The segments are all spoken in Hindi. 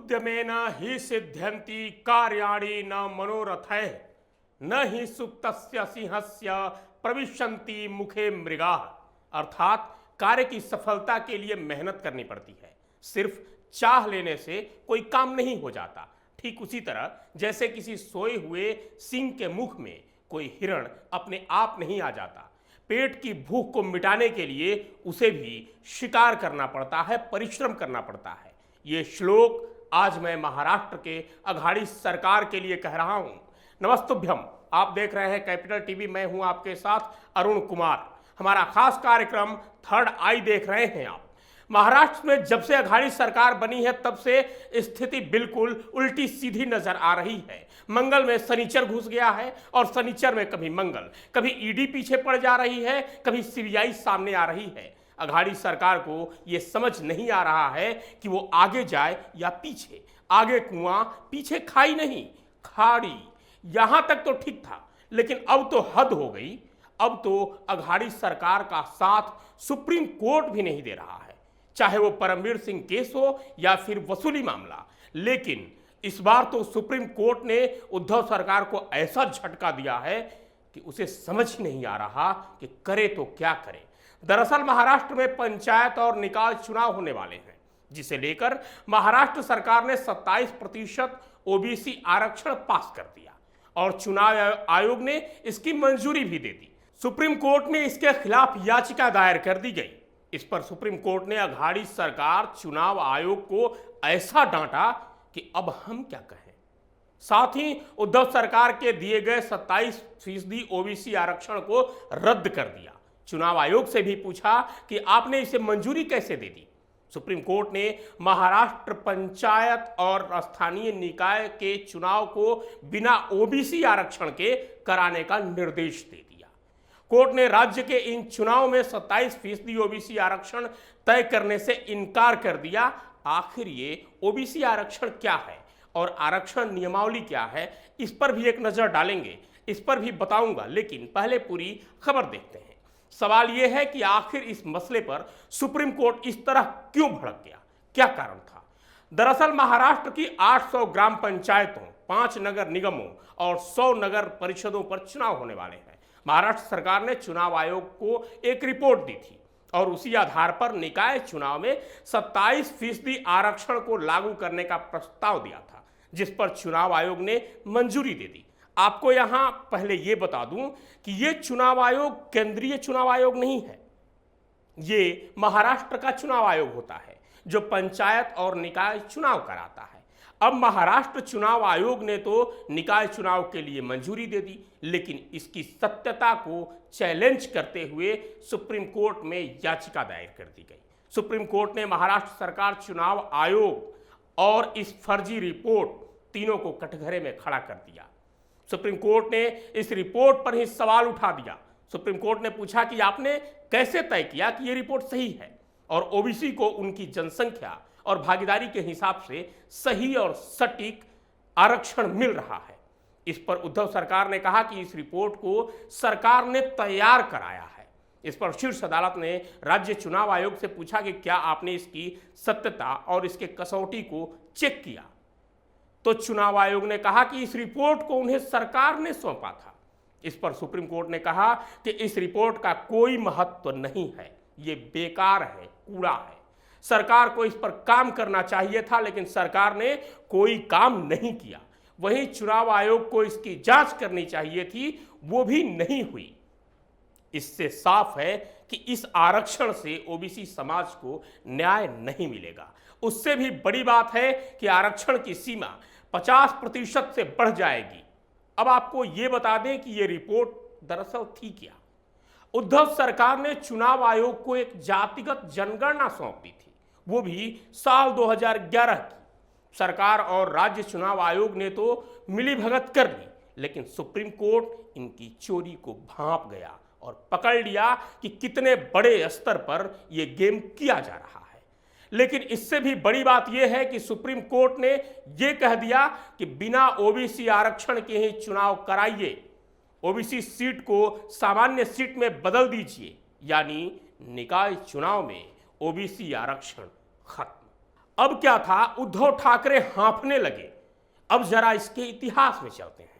उद्यमेन हि सिद्ध्यन्ति कार्याणि न मनोरथैः न हि सुप्तस्य सिंहस्य प्रविशन्ति मुखे मृगाः। अर्थात कार्य की सफलता के लिए मेहनत करनी पड़ती है, सिर्फ चाह लेने से कोई काम नहीं हो जाता। ठीक उसी तरह जैसे किसी सोए हुए सिंह के मुख में कोई हिरण अपने आप नहीं आ जाता। पेट की भूख को मिटाने के लिए उसे भी शिकार करना पड़ता है, परिश्रम करना पड़ता है। ये श्लोक आज मैं महाराष्ट्र के अघाड़ी सरकार के लिए कह रहा हूं। नमस्तुभ्यम, आप देख रहे हैं कैपिटल टीवी। मैं हूं आपके साथ अरुण कुमार। हमारा खास कार्यक्रम थर्ड आई देख रहे हैं आप। महाराष्ट्र में जब से अघाड़ी सरकार बनी है तब से स्थिति बिल्कुल उल्टी सीधी नजर आ रही है। मंगल में शनिचर घुस गया है और शनिचर में कभी मंगल, कभी ईडी पीछे पड़ जा रही है, कभी सीबीआई सामने आ रही है। अघाड़ी सरकार को यह समझ नहीं आ रहा है कि वो आगे जाए या पीछे। आगे कुआं पीछे खाई नहीं, खाड़ी। यहां तक तो ठीक था, लेकिन अब तो हद हो गई। अब तो अघाड़ी सरकार का साथ सुप्रीम कोर्ट भी नहीं दे रहा है, चाहे वो परमवीर सिंह केस हो या फिर वसूली मामला। लेकिन इस बार तो सुप्रीम कोर्ट ने उद्धव सरकार को ऐसा झटका दिया है कि उसे समझ ही नहीं आ रहा कि करे तो क्या करे। दरअसल महाराष्ट्र में पंचायत और निकाय चुनाव होने वाले हैं, जिसे लेकर महाराष्ट्र सरकार ने 27% ओबीसी आरक्षण पास कर दिया और चुनाव आयोग ने इसकी मंजूरी भी दे दी। सुप्रीम कोर्ट में इसके खिलाफ याचिका दायर कर दी गई। इस पर सुप्रीम कोर्ट ने अघाड़ी सरकार चुनाव आयोग को ऐसा डांटा कि अब हम क्या कहें। साथ ही उद्धव सरकार के दिए गए 27% ओबीसी आरक्षण को रद्द कर दिया। चुनाव आयोग से भी पूछा कि आपने इसे मंजूरी कैसे दे दी। सुप्रीम कोर्ट ने महाराष्ट्र पंचायत और स्थानीय निकाय के चुनाव को बिना ओबीसी आरक्षण के कराने का निर्देश दे दिया। कोर्ट ने राज्य के इन चुनाव में 27% ओबीसी आरक्षण तय करने से इनकार कर दिया। आखिर ये ओबीसी आरक्षण क्या है और आरक्षण नियमावली क्या है, इस पर भी एक नजर डालेंगे, इस पर भी बताऊंगा। लेकिन पहले पूरी खबर देखते हैं। सवाल यह है कि आखिर इस मसले पर सुप्रीम कोर्ट इस तरह क्यों भड़क गया, क्या कारण था। दरअसल महाराष्ट्र की 800 ग्राम पंचायतों, 5 नगर निगमों और 100 नगर परिषदों पर चुनाव होने वाले हैं। महाराष्ट्र सरकार ने चुनाव आयोग को एक रिपोर्ट दी थी और उसी आधार पर निकाय चुनाव में 27% आरक्षण को लागू करने का प्रस्ताव दिया था, जिस पर चुनाव आयोग ने मंजूरी दे दी। आपको यहां पहले यह बता दूं कि यह चुनाव आयोग केंद्रीय चुनाव आयोग नहीं है, ये महाराष्ट्र का चुनाव आयोग होता है जो पंचायत और निकाय चुनाव कराता है। अब महाराष्ट्र चुनाव आयोग ने तो निकाय चुनाव के लिए मंजूरी दे दी, लेकिन इसकी सत्यता को चैलेंज करते हुए सुप्रीम कोर्ट में याचिका दायर कर दी गई। सुप्रीम कोर्ट ने महाराष्ट्र सरकार, चुनाव आयोग और इस फर्जी रिपोर्ट तीनों को कटघरे में खड़ा कर दिया। सुप्रीम कोर्ट ने इस रिपोर्ट पर ही सवाल उठा दिया। सुप्रीम कोर्ट ने पूछा कि आपने कैसे तय किया कि यह रिपोर्ट सही है और ओबीसी को उनकी जनसंख्या और भागीदारी के हिसाब से सही और सटीक आरक्षण मिल रहा है। इस पर उद्धव सरकार ने कहा कि इस रिपोर्ट को सरकार ने तैयार कराया है। इस पर शीर्ष अदालत ने राज्य चुनाव आयोग से पूछा कि क्या आपने इसकी सत्यता और इसके कसौटी को चेक किया। तो चुनाव आयोग ने कहा कि इस रिपोर्ट को उन्हें सरकार ने सौंपा था। इस पर सुप्रीम कोर्ट ने कहा कि इस रिपोर्ट का कोई महत्व नहीं है, ये बेकार है, कूड़ा है। सरकार को इस पर काम करना चाहिए था, लेकिन सरकार ने कोई काम नहीं किया। वहीं चुनाव आयोग को इसकी जांच करनी चाहिए थी, वो भी नहीं हुई। इससे साफ है कि इस आरक्षण से ओबीसी समाज को न्याय नहीं मिलेगा। उससे भी बड़ी बात है कि आरक्षण की सीमा 50% से बढ़ जाएगी। अब आपको यह बता दें कि यह रिपोर्ट दरअसल थी क्या। उद्धव सरकार ने चुनाव आयोग को एक जातिगत जनगणना सौंप दी थी, वो भी साल 2011 की। सरकार और राज्य चुनाव आयोग ने तो मिलीभगत कर ली, लेकिन सुप्रीम कोर्ट इनकी चोरी को भांप गया और पकड़ लिया कि कितने बड़े स्तर पर यह गेम किया जा रहा है। लेकिन इससे भी बड़ी बात यह है कि सुप्रीम कोर्ट ने यह कह दिया कि बिना ओबीसी आरक्षण के ही चुनाव कराइए, ओबीसी सीट को सामान्य सीट में बदल दीजिए, यानी निकाय चुनाव में ओबीसी आरक्षण खत्म। अब क्या था, उद्धव ठाकरे हाँफने लगे। अब जरा इसके इतिहास में चलते हैं।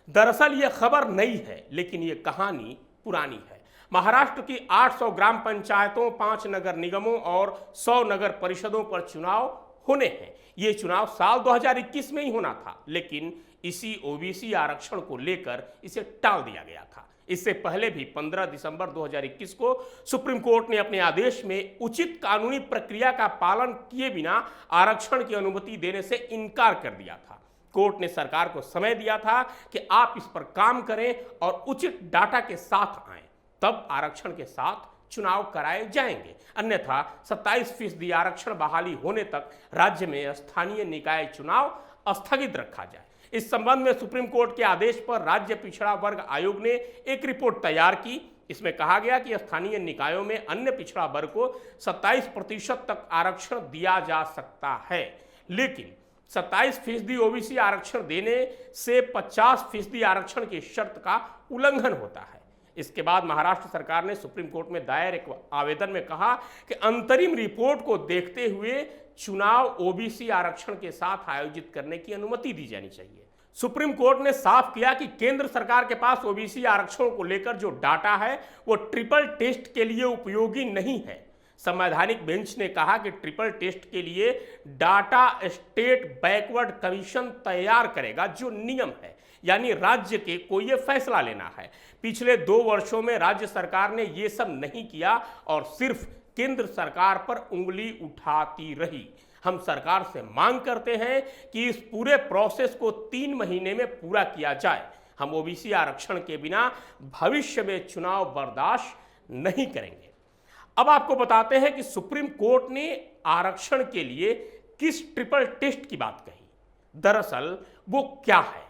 दरअसल यह खबर नई है, लेकिन यह कहानी पुरानी है। महाराष्ट्र की 800 ग्राम पंचायतों, 5 नगर निगमों और 100 नगर परिषदों पर चुनाव होने हैं। ये चुनाव साल 2021 में ही होना था, लेकिन इसी ओबीसी आरक्षण को लेकर इसे टाल दिया गया था। इससे पहले भी 15 दिसंबर 2021 को सुप्रीम कोर्ट ने अपने आदेश में उचित कानूनी प्रक्रिया का पालन किए बिना आरक्षण की अनुमति देने से इनकार कर दिया था। कोर्ट ने सरकार को समय दिया था कि आप इस पर काम करें और उचित डाटा के साथ आएं, तब आरक्षण के साथ चुनाव कराए जाएंगे। अन्यथा 27% आरक्षण बहाली होने तक राज्य में स्थानीय निकाय चुनाव स्थगित रखा जाए। इस संबंध में सुप्रीम कोर्ट के आदेश पर राज्य पिछड़ा वर्ग आयोग ने एक रिपोर्ट तैयार की। इसमें कहा गया कि स्थानीय निकायों में अन्य पिछड़ा वर्ग को 27% तक आरक्षण दिया जा सकता है, लेकिन 27% ओबीसी आरक्षण देने से 50% आरक्षण की शर्त का उल्लंघन होता है। इसके बाद महाराष्ट्र सरकार ने सुप्रीम कोर्ट में दायर एक आवेदन में कहा कि अंतरिम रिपोर्ट को देखते हुए चुनाव ओबीसी आरक्षण के साथ आयोजित करने की अनुमति दी जानी चाहिए। सुप्रीम कोर्ट ने साफ किया कि केंद्र सरकार के पास ओबीसी आरक्षण को लेकर जो डाटा है वो ट्रिपल टेस्ट के लिए उपयोगी नहीं है। संवैधानिक बेंच ने कहा कि ट्रिपल टेस्ट के लिए डाटा स्टेट बैकवर्ड कमीशन तैयार करेगा, जो नियम है, यानी राज्य के को यह फैसला लेना है। पिछले 2 वर्षों में राज्य सरकार ने यह सब नहीं किया और सिर्फ केंद्र सरकार पर उंगली उठाती रही। हम सरकार से मांग करते हैं कि इस पूरे प्रोसेस को 3 महीने में पूरा किया जाए। हम ओबीसी आरक्षण के बिना भविष्य में चुनाव बर्दाश्त नहीं करेंगे। अब आपको बताते हैं कि सुप्रीम कोर्ट ने आरक्षण के लिए किस ट्रिपल टेस्ट की बात कही, दरअसल वो क्या है।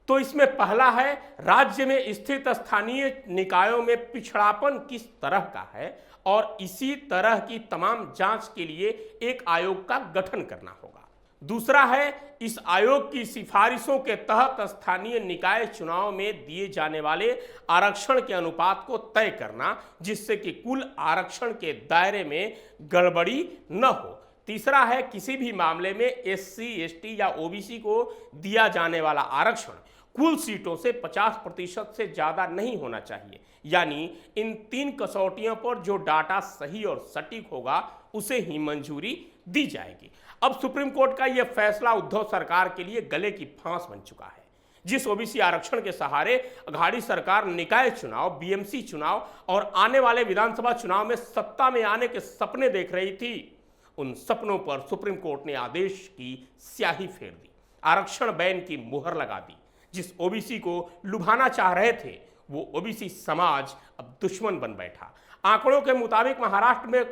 तो इसमें पहला है, राज्य में स्थित स्थानीय निकायों में पिछड़ापन किस तरह का है और इसी तरह की तमाम जांच के लिए एक आयोग का गठन करना होगा। दूसरा है, इस आयोग की सिफारिशों के तहत स्थानीय निकाय चुनाव में दिए जाने वाले आरक्षण के अनुपात को तय करना, जिससे कि कुल आरक्षण के दायरे में गड़बड़ी न हो। तीसरा है, किसी भी मामले में एससी, एसटी या ओबीसी को दिया जाने वाला आरक्षण कुल सीटों से 50% से ज्यादा नहीं होना चाहिए, यानी इन 3 कसौटियों पर जो डाटा सही और सटीक होगा उसे ही मंजूरी दी जाएगी। अब सुप्रीम कोर्ट का यह फैसला उद्धव सरकार के लिए गले की फांस बन चुका है। जिस ओबीसी आरक्षण के सहारे अघाड़ी सरकार निकाय चुनाव, बीएमसी चुनाव और आने वाले विधानसभा चुनाव में सत्ता में आने के सपने देख रही थी, उन सपनों पर सुप्रीम कोर्ट ने आदेश की स्याही फेर दी, आरक्षण बैन की मुहर लगा दी। जिस ओबीसी को लुभाना चाह रहे थे, वो ओबीसी समाज अब दुश्मन बन बैठा। आंकड़ों के मुताबिक महाराष्ट्र में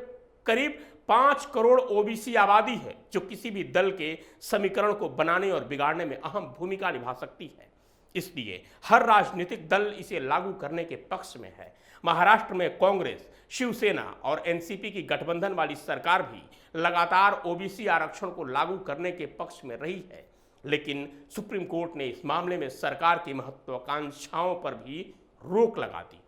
करीब 5 करोड़ ओबीसी आबादी है, जो किसी भी दल के समीकरण को बनाने और बिगाड़ने में अहम भूमिका निभा सकती है। इसलिए हर राजनीतिक दल इसे लागू करने के पक्ष में है। महाराष्ट्र में कांग्रेस, शिवसेना और एनसीपी की गठबंधन वाली सरकार भी लगातार ओबीसी आरक्षण को लागू करने के पक्ष में रही है, लेकिन सुप्रीम कोर्ट ने इस मामले में सरकार की महत्वाकांक्षाओं पर भी रोक लगा दी।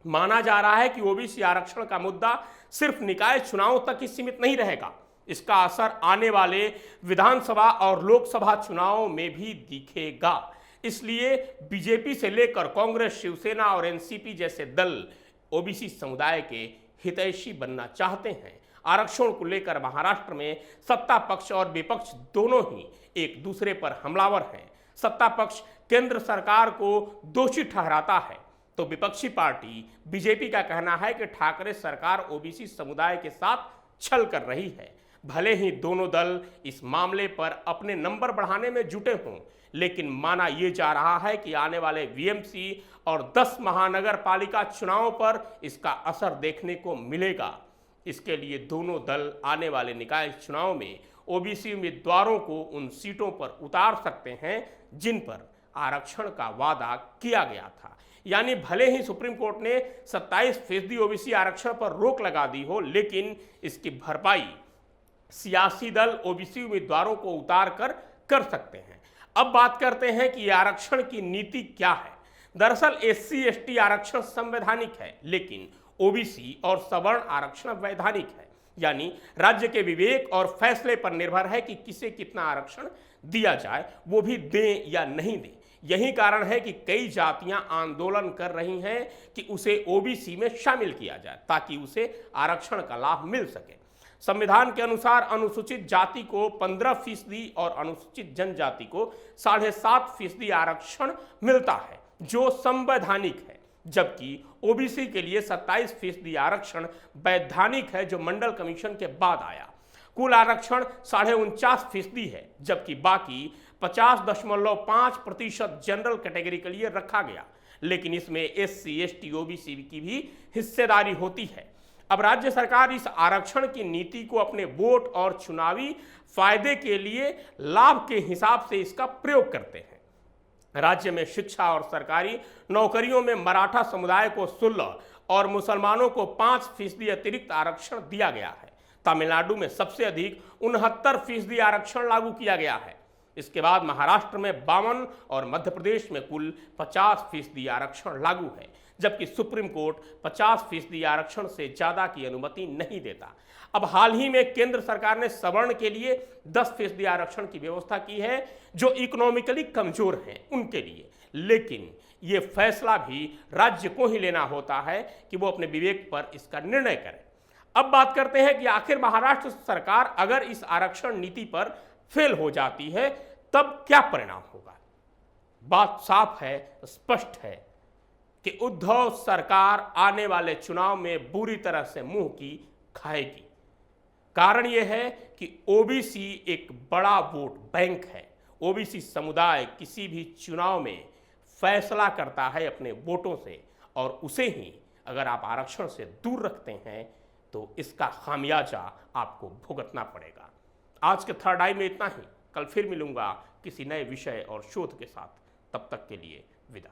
माना जा रहा है कि ओबीसी आरक्षण का मुद्दा सिर्फ निकाय चुनावों तक ही सीमित नहीं रहेगा। इसका असर आने वाले विधानसभा और लोकसभा चुनावों में भी दिखेगा। इसलिए बीजेपी से लेकर कांग्रेस, शिवसेना और एनसीपी जैसे दल ओबीसी समुदाय के हितैषी बनना चाहते हैं। आरक्षण को लेकर महाराष्ट्र में सत्ता पक्ष और विपक्ष दोनों ही एक दूसरे पर हमलावर हैं। सत्ता पक्ष केंद्र सरकार को दोषी ठहराता है, तो विपक्षी पार्टी बीजेपी का कहना है कि ठाकरे सरकार ओबीसी समुदाय के साथ छल कर रही है। भले ही दोनों दल इस मामले पर अपने नंबर बढ़ाने में जुटे हों, लेकिन माना यह जा रहा है कि आने वाले वीएमसी और 10 महानगर पालिका चुनावों पर इसका असर देखने को मिलेगा। इसके लिए दोनों दल आने वाले निकाय चुनाव में ओबीसी उम्मीदवारों को उन सीटों पर उतार सकते हैं जिन पर आरक्षण का वादा किया गया था। यानी भले ही सुप्रीम कोर्ट ने 27% ओबीसी आरक्षण पर रोक लगा दी हो, लेकिन इसकी भरपाई सियासी दल ओबीसी उम्मीदवारों को उतार कर सकते हैं। अब बात करते हैं कि आरक्षण की नीति क्या है। दरअसल एससी एसटी आरक्षण संवैधानिक है, लेकिन ओबीसी और सवर्ण आरक्षण वैधानिक है। यानी राज्य के विवेक और फैसले पर निर्भर है कि किसे कितना आरक्षण दिया जाए, वो भी दें या नहीं दें। यही कारण है कि कई जातियां आंदोलन कर रही हैं कि उसे ओबीसी में शामिल किया जाए ताकि उसे आरक्षण का लाभ मिल सके। संविधान के अनुसार अनुसूचित जाति को 15% और अनुसूचित जनजाति को 7.5% आरक्षण मिलता है जो संवैधानिक है, जबकि ओबीसी के लिए 27% आरक्षण वैधानिक है जो मंडल कमीशन के बाद आया। कुल आरक्षण 49.5% है, जबकि बाकी 50.5% जनरल कैटेगरी के लिए रखा गया, लेकिन इसमें एससी, एसटी, ओबीसी की भी हिस्सेदारी होती है। अब राज्य सरकार इस आरक्षण की नीति को अपने वोट और चुनावी फायदे के लिए लाभ के हिसाब से इसका प्रयोग करते हैं। राज्य में शिक्षा और सरकारी नौकरियों में मराठा समुदाय को 16 और मुसलमानों को 5% अतिरिक्त आरक्षण दिया गया है। तमिलनाडु में सबसे अधिक 69% आरक्षण लागू किया गया है। इसके बाद महाराष्ट्र में 52 और मध्य प्रदेश में कुल 50% आरक्षण लागू है, जबकि सुप्रीम कोर्ट 50% आरक्षण से ज्यादा की अनुमति नहीं देता। अब हाल ही में केंद्र सरकार ने सवर्ण के लिए 10% आरक्षण की व्यवस्था की है जो इकोनॉमिकली कमजोर हैं उनके लिए, लेकिन यह फैसला भी राज्य को ही लेना होता है कि वो अपने विवेक पर इसका निर्णय करे। अब बात करते हैं कि आखिर महाराष्ट्र सरकार अगर इस आरक्षण नीति पर फेल हो जाती है तब क्या परिणाम होगा। बात साफ है, स्पष्ट है कि उद्धव सरकार आने वाले चुनाव में बुरी तरह से मुंह की खाएगी। कारण यह है कि ओबीसी एक बड़ा वोट बैंक है। ओबीसी समुदाय किसी भी चुनाव में फैसला करता है अपने वोटों से, और उसे ही अगर आप आरक्षण से दूर रखते हैं तो इसका खामियाजा आपको भुगतना पड़ेगा। आज के थर्ड आई में इतना ही। कल फिर मिलूंगा किसी नए विषय और शोध के साथ। तब तक के लिए विदा।